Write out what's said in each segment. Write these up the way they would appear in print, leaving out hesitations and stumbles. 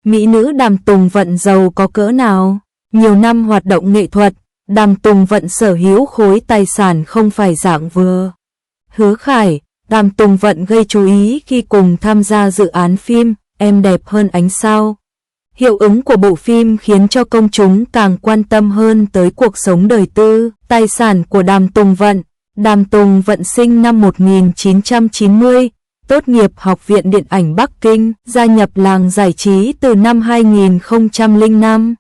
mỹ nữ Đàm Tùng Vận giàu có cỡ nào. Nhiều năm hoạt động nghệ thuật, Đàm Tùng Vận sở hữu khối tài sản không phải dạng vừa. Hứa Khải, Đàm Tùng Vận gây chú ý khi cùng tham gia dự án phim Em đẹp hơn ánh sao. Hiệu ứng của bộ phim khiến cho công chúng càng quan tâm hơn tới cuộc sống đời tư, tài sản của Đàm Tùng Vận. Đàm Tùng Vận sinh năm 1990, tốt nghiệp Học viện Điện ảnh Bắc Kinh, gia nhập làng giải trí từ năm 2005.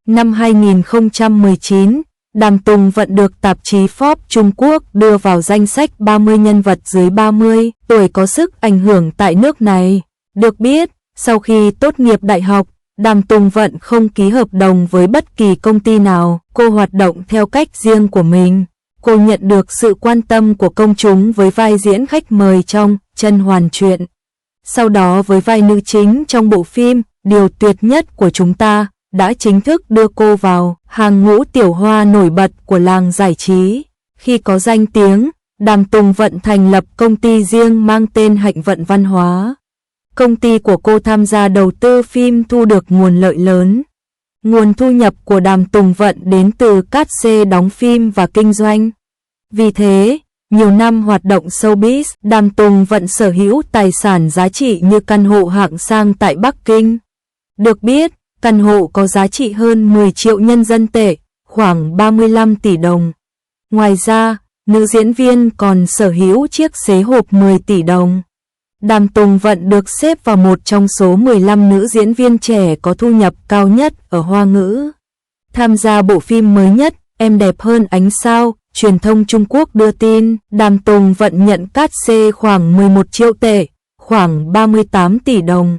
Năm 2019, Đàm Tùng Vận được tạp chí Forbes Trung Quốc đưa vào danh sách 30 nhân vật dưới 30 tuổi có sức ảnh hưởng tại nước này. Được biết, sau khi tốt nghiệp đại học, Đàm Tùng Vận không ký hợp đồng với bất kỳ công ty nào, cô hoạt động theo cách riêng của mình. Cô nhận được sự quan tâm của công chúng với vai diễn khách mời trong Chân Hoàn Truyện. Sau đó với vai nữ chính trong bộ phim Điều tuyệt nhất của chúng ta, đã chính thức đưa cô vào hàng ngũ tiểu hoa nổi bật của làng giải trí. Khi có danh tiếng, Đàm Tùng Vận thành lập công ty riêng mang tên Hạnh Vận Văn Hóa. Công ty của cô tham gia đầu tư phim thu được nguồn lợi lớn. Nguồn thu nhập của Đàm Tùng Vận đến từ cát xê đóng phim và kinh doanh. Vì thế, nhiều năm hoạt động showbiz, Đàm Tùng Vận sở hữu tài sản giá trị như căn hộ hạng sang tại Bắc Kinh. Được biết, căn hộ có giá trị hơn 10 triệu nhân dân tệ, khoảng 35 tỷ đồng. Ngoài ra, nữ diễn viên còn sở hữu chiếc xế hộp 10 tỷ đồng. Đàm Tùng Vận được xếp vào một trong số 15 nữ diễn viên trẻ có thu nhập cao nhất ở Hoa ngữ. Tham gia bộ phim mới nhất, Em đẹp hơn ánh sao, truyền thông Trung Quốc đưa tin, Đàm Tùng Vận nhận cát xê khoảng 11 triệu tệ, khoảng 38 tỷ đồng.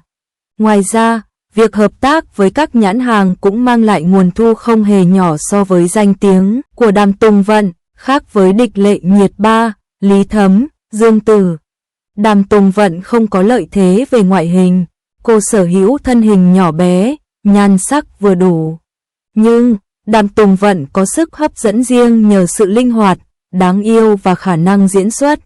Ngoài ra, việc hợp tác với các nhãn hàng cũng mang lại nguồn thu không hề nhỏ so với danh tiếng của Đàm Tùng Vận, khác với Địch Lệ Nhiệt Ba, Lý Thấm, Dương Tử. Đàm Tùng Vận không có lợi thế về ngoại hình, cô sở hữu thân hình nhỏ bé, nhan sắc vừa đủ. Nhưng, Đàm Tùng Vận có sức hấp dẫn riêng nhờ sự linh hoạt, đáng yêu và khả năng diễn xuất.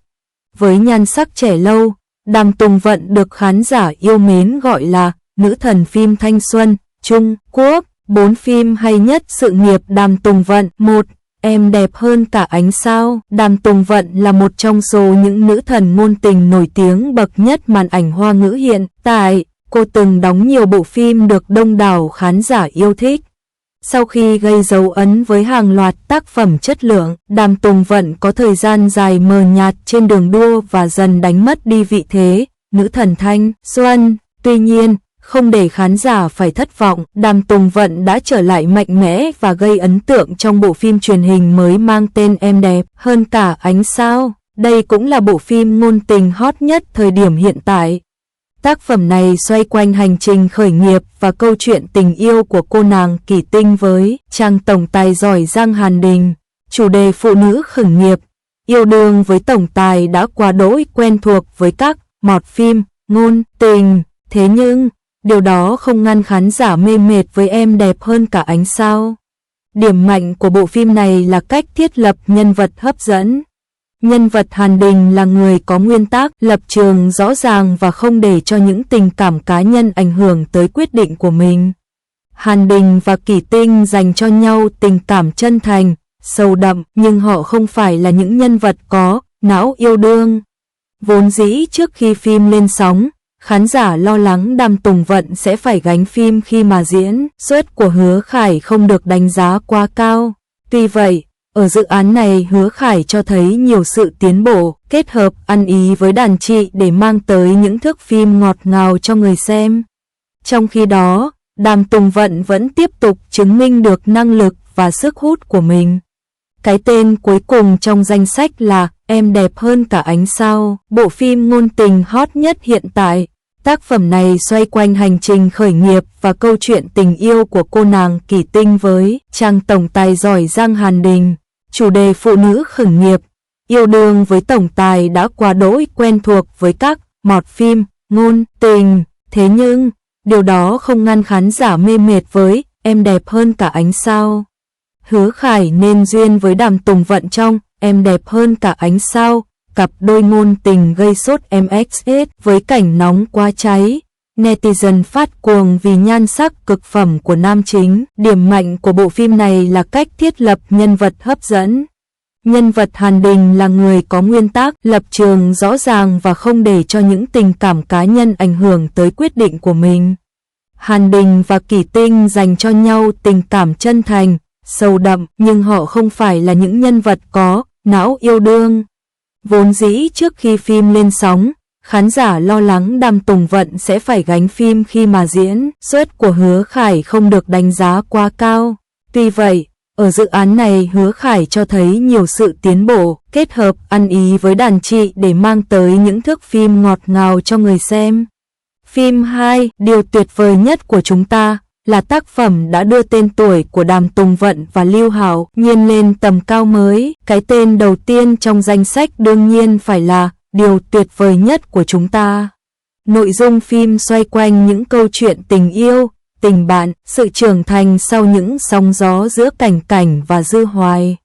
Với nhan sắc trẻ lâu, Đàm Tùng Vận được khán giả yêu mến gọi là nữ thần phim thanh xuân, Trung Quốc. 4 phim hay nhất sự nghiệp Đàm Tùng Vận. 1. Em đẹp hơn cả ánh sao. Đàm Tùng Vận là một trong số những nữ thần ngôn tình nổi tiếng bậc nhất màn ảnh Hoa ngữ hiện tại. Cô từng đóng nhiều bộ phim được đông đảo khán giả yêu thích. Sau khi gây dấu ấn với hàng loạt tác phẩm chất lượng, Đàm Tùng Vận có thời gian dài mờ nhạt trên đường đua và dần đánh mất đi vị thế nữ thần thanh xuân. Tuy nhiên, không để khán giả phải thất vọng, Đàm Tùng Vận đã trở lại mạnh mẽ và gây ấn tượng trong bộ phim truyền hình mới mang tên Em đẹp hơn cả ánh sao. Đây cũng là bộ phim ngôn tình hot nhất thời điểm hiện tại. Tác phẩm này xoay quanh hành trình khởi nghiệp và câu chuyện tình yêu của cô nàng Kỳ Tinh với chàng tổng tài giỏi Giang Hàn Đình. Chủ đề phụ nữ khởi nghiệp, yêu đương với tổng tài đã quá đỗi quen thuộc với các mọt phim ngôn tình. Thế nhưng, điều đó không ngăn khán giả mê mệt với Em đẹp hơn cả ánh sao. Điểm mạnh của bộ phim này là cách thiết lập nhân vật hấp dẫn. Nhân vật Hàn Đình là người có nguyên tắc, lập trường rõ ràng và không để cho những tình cảm cá nhân ảnh hưởng tới quyết định của mình. Hàn Đình và Kỳ Tinh dành cho nhau tình cảm chân thành, sâu đậm, nhưng họ không phải là những nhân vật có não yêu đương. Vốn dĩ trước khi phim lên sóng, khán giả lo lắng Đàm Tùng Vận sẽ phải gánh phim khi mà diễn xuất của Hứa Khải không được đánh giá quá cao. Tuy vậy, ở dự án này Hứa Khải cho thấy nhiều sự tiến bộ, kết hợp ăn ý với đàn chị để mang tới những thước phim ngọt ngào cho người xem. Trong khi đó, Đàm Tùng Vận vẫn tiếp tục chứng minh được năng lực và sức hút của mình. Cái tên cuối cùng trong danh sách là Em đẹp hơn cả ánh sao, bộ phim ngôn tình hot nhất hiện tại. Tác phẩm này xoay quanh hành trình khởi nghiệp và câu chuyện tình yêu của cô nàng Kỳ Tinh với chàng tổng tài giỏi Giang Hàn Đình. Chủ đề phụ nữ khởi nghiệp, yêu đương với tổng tài đã quá đỗi quen thuộc với các mọt phim ngôn tình. Thế nhưng, điều đó không ngăn khán giả mê mệt với Em đẹp hơn cả ánh sao. Hứa Khải nên duyên với Đàm Tùng Vận trong Em đẹp hơn cả ánh sao, cặp đôi ngôn tình gây sốt MXS với cảnh nóng quá cháy. netizen phát cuồng vì nhan sắc cực phẩm của nam chính. Điểm mạnh của bộ phim này là cách thiết lập nhân vật hấp dẫn. Nhân vật Hàn Đình là người có nguyên tắc, lập trường rõ ràng và không để cho những tình cảm cá nhân ảnh hưởng tới quyết định của mình. Hàn Đình và Kỳ Tinh dành cho nhau tình cảm chân thành, sâu đậm, nhưng họ không phải là những nhân vật có não yêu đương. Vốn dĩ trước khi phim lên sóng, khán giả lo lắng Đàm Tùng Vận sẽ phải gánh phim khi mà diễn xuất của Hứa Khải không được đánh giá quá cao. Tuy vậy, ở dự án này Hứa Khải cho thấy nhiều sự tiến bộ, kết hợp ăn ý với đàn chị để mang tới những thước phim ngọt ngào cho người xem. Phim 2, điều tuyệt vời nhất của chúng ta, là tác phẩm đã đưa tên tuổi của Đàm Tùng Vận và Lưu Hạo Nhiên lên tầm cao mới. Cái tên đầu tiên trong danh sách đương nhiên phải là điều tuyệt vời nhất của chúng ta. Nội dung phim xoay quanh những câu chuyện tình yêu, tình bạn, sự trưởng thành sau những sóng gió giữa Cảnh Cảnh và Dư Hoài.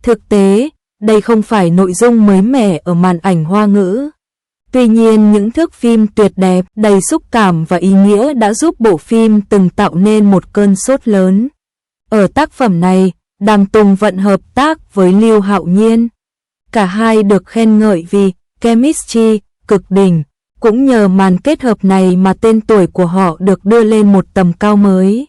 Thực tế, đây không phải nội dung mới mẻ ở màn ảnh Hoa ngữ. Tuy nhiên những thước phim tuyệt đẹp, đầy xúc cảm và ý nghĩa đã giúp bộ phim từng tạo nên một cơn sốt lớn. Ở tác phẩm này, Đàm Tùng Vận hợp tác với Lưu Hạo Nhiên. Cả hai được khen ngợi vì chemistry cực đỉnh. Cũng nhờ màn kết hợp này mà tên tuổi của họ được đưa lên một tầm cao mới.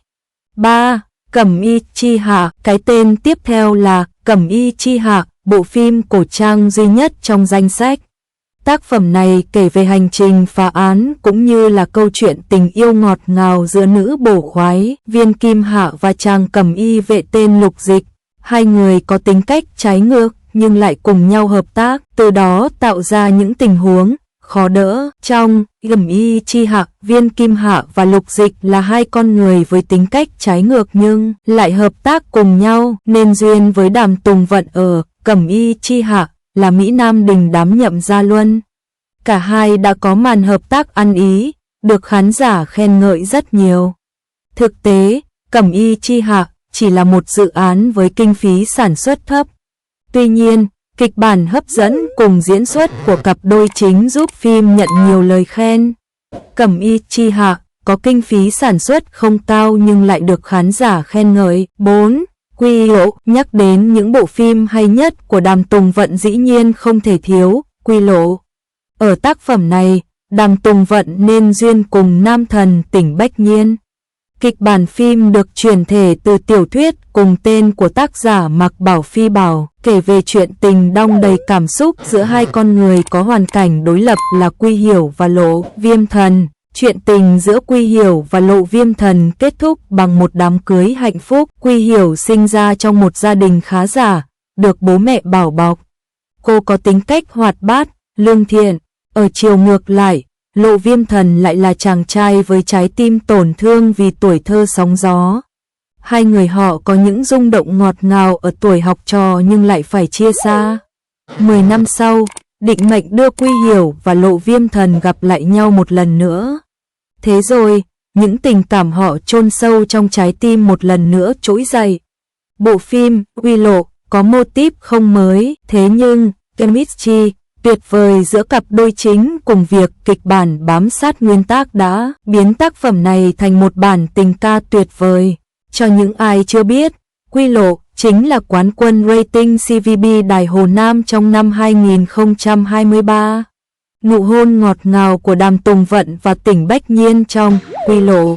3. Cẩm Y Chi Hạ. Cái tên tiếp theo là Cẩm Y Chi Hạ, bộ phim cổ trang duy nhất trong danh sách. Tác phẩm này kể về hành trình phá án cũng như là câu chuyện tình yêu ngọt ngào giữa nữ bổ khoái Viên Kim Hạ và chàng cẩm y vệ tên Lục Dịch. Hai người có tính cách trái ngược nhưng lại cùng nhau hợp tác, từ đó tạo ra những tình huống khó đỡ. Trong Cẩm Y Chi Hạ, Viên Kim Hạ và Lục Dịch là hai con người với tính cách trái ngược nhưng lại hợp tác cùng nhau, nên duyên với Đàm Tùng Vận ở Cẩm Y Chi Hạ là Mỹ Nam đình đám Nhậm Gia Luân. Cả hai đã có màn hợp tác ăn ý, được khán giả khen ngợi rất nhiều. Thực tế, Cẩm Y Chi Hạ chỉ là một dự án với kinh phí sản xuất thấp. Tuy nhiên, kịch bản hấp dẫn cùng diễn xuất của cặp đôi chính giúp phim nhận nhiều lời khen. Cẩm Y Chi Hạ có kinh phí sản xuất không cao nhưng lại được khán giả khen ngợi. 4. Quy Lộ. Nhắc đến những bộ phim hay nhất của Đàm Tùng Vận dĩ nhiên không thể thiếu Quy Lộ. Ở tác phẩm này, Đàm Tùng Vận nên duyên cùng nam thần Tỉnh Bách Nhiên. Kịch bản phim được chuyển thể từ tiểu thuyết cùng tên của tác giả Mạc Bảo Phi Bảo, kể về chuyện tình đong đầy cảm xúc giữa hai con người có hoàn cảnh đối lập là Quy Hiểu và Lộ Viêm Thần. Chuyện tình giữa Quy Hiểu và Lộ Viêm Thần kết thúc bằng một đám cưới hạnh phúc. Quy Hiểu sinh ra trong một gia đình khá giả, được bố mẹ bảo bọc. Cô có tính cách hoạt bát, lương thiện. Ở chiều ngược lại, Lộ Viêm Thần lại là chàng trai với trái tim tổn thương vì tuổi thơ sóng gió. Hai người họ có những rung động ngọt ngào ở tuổi học trò nhưng lại phải chia xa. 10 năm sau, định mệnh đưa Quy Hiểu và Lộ Viêm Thần gặp lại nhau một lần nữa. Thế rồi, những tình cảm họ chôn sâu trong trái tim một lần nữa trỗi dậy. Bộ phim Quy Lộ có mô típ không mới, thế nhưng chemistry tuyệt vời giữa cặp đôi chính cùng việc kịch bản bám sát nguyên tắc đã biến tác phẩm này thành một bản tình ca tuyệt vời. Cho những ai chưa biết, Quy Lộ chính là quán quân rating CVB Đài Hồ Nam trong năm 2023. Nụ hôn ngọt ngào của Đàm Tùng Vận và Tỉnh Bách Nhiên trong Quy Lộ